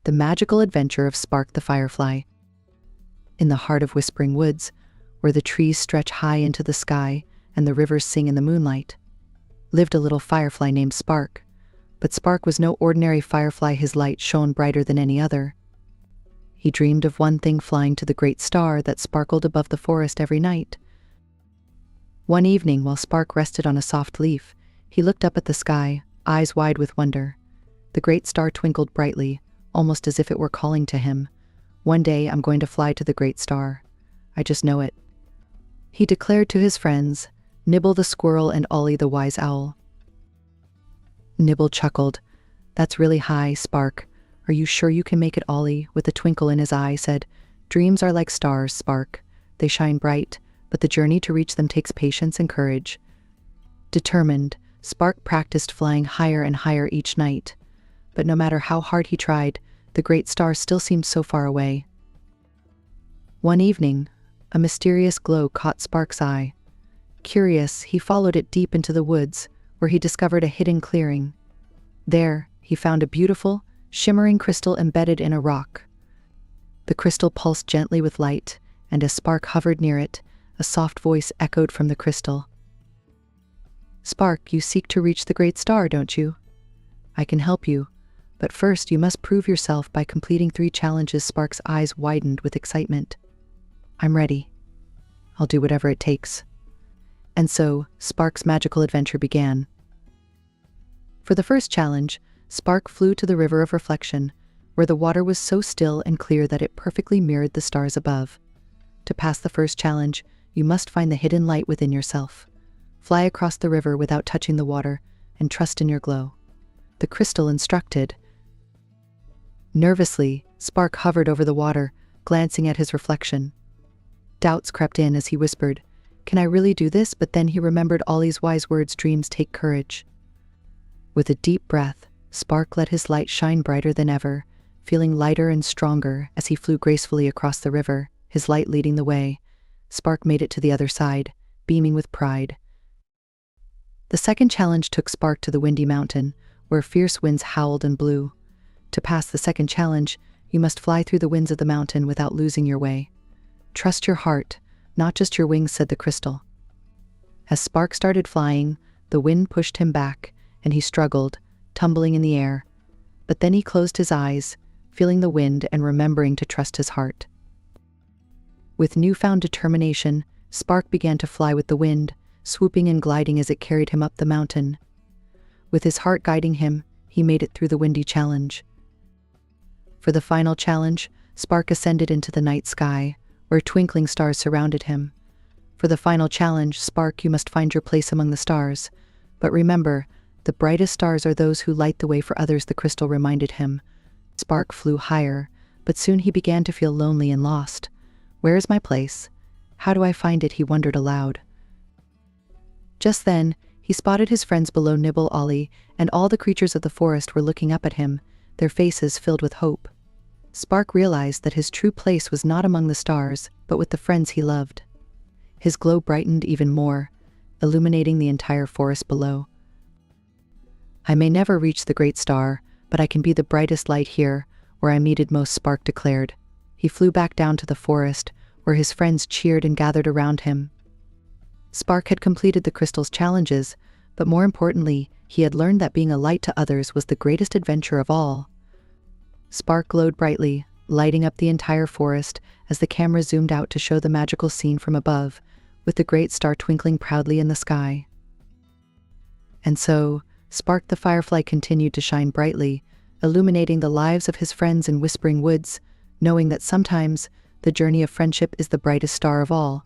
The magical adventure of Spark the Firefly. In the heart of whispering woods, where the trees stretch high into the sky and the rivers sing in the moonlight, lived a little firefly named Spark. But Spark was no ordinary firefly. His light shone brighter than any other. He dreamed of one thing: flying to the great star that sparkled above the forest every night. One evening, while Spark rested on a soft leaf, he looked up at the sky, eyes wide with wonder. The great star twinkled brightly, almost as if it were calling to him. "One day I'm going to fly to the great star. I just know it," he declared to his friends, Nibble the squirrel and Ollie the wise owl. Nibble chuckled. "That's really high, Spark. Are you sure you can make it?" Ollie, with a twinkle in his eye, said, "Dreams are like stars, Spark. They shine bright, but the journey to reach them takes patience and courage." Determined, Spark practiced flying higher and higher each night. But no matter how hard he tried, the great star still seemed so far away. One evening, a mysterious glow caught Spark's eye. Curious, he followed it deep into the woods, where he discovered a hidden clearing. There, he found a beautiful, shimmering crystal embedded in a rock. The crystal pulsed gently with light, and as Spark hovered near it, a soft voice echoed from the crystal. "Spark, you seek to reach the great star, don't you? I can help you, but first you must prove yourself by completing 3 challenges." Spark's eyes widened with excitement. "I'm ready. I'll do whatever it takes." And so, Spark's magical adventure began. For the first challenge, Spark flew to the River of Reflection, where the water was so still and clear that it perfectly mirrored the stars above. To pass the first challenge, you must find the hidden light within yourself. Fly across the river without touching the water, and trust in your glow. The crystal instructed. Nervously, Spark hovered over the water, glancing at his reflection. Doubts crept in as he whispered, "Can I really do this?" But then he remembered Ollie's wise words, "Dreams take courage." With a deep breath, Spark let his light shine brighter than ever, feeling lighter and stronger as he flew gracefully across the river, his light leading the way. Spark made it to the other side, beaming with pride. The second challenge took Spark to the windy mountain, where fierce winds howled and blew. To pass the second challenge, you must fly through the winds of the mountain without losing your way. "Trust your heart, not just your wings," said the crystal. As Spark started flying, the wind pushed him back, and he struggled, tumbling in the air. But then he closed his eyes, feeling the wind and remembering to trust his heart. With newfound determination, Spark began to fly with the wind, swooping and gliding as it carried him up the mountain. With his heart guiding him, he made it through the windy challenge. For the final challenge, Spark ascended into the night sky, where twinkling stars surrounded him. For the final challenge, Spark, you must find your place among the stars. But remember, the brightest stars are those who light the way for others, the crystal reminded him. Spark flew higher, but soon he began to feel lonely and lost. "Where is my place? How do I find it?" he wondered aloud. Just then, he spotted his friends below. Nibble, Ollie, and all the creatures of the forest were looking up at him, their faces filled with hope. Spark realized that his true place was not among the stars, but with the friends he loved. His glow brightened even more, illuminating the entire forest below. "I may never reach the great star, but I can be the brightest light here, where I'm needed most," Spark declared. He flew back down to the forest, where his friends cheered and gathered around him. Spark had completed the crystal's challenges, but more importantly, he had learned that being a light to others was the greatest adventure of all. Spark glowed brightly, lighting up the entire forest as the camera zoomed out to show the magical scene from above, with the great star twinkling proudly in the sky. And so, Spark the Firefly continued to shine brightly, illuminating the lives of his friends in whispering woods, knowing that sometimes the journey of friendship is the brightest star of all.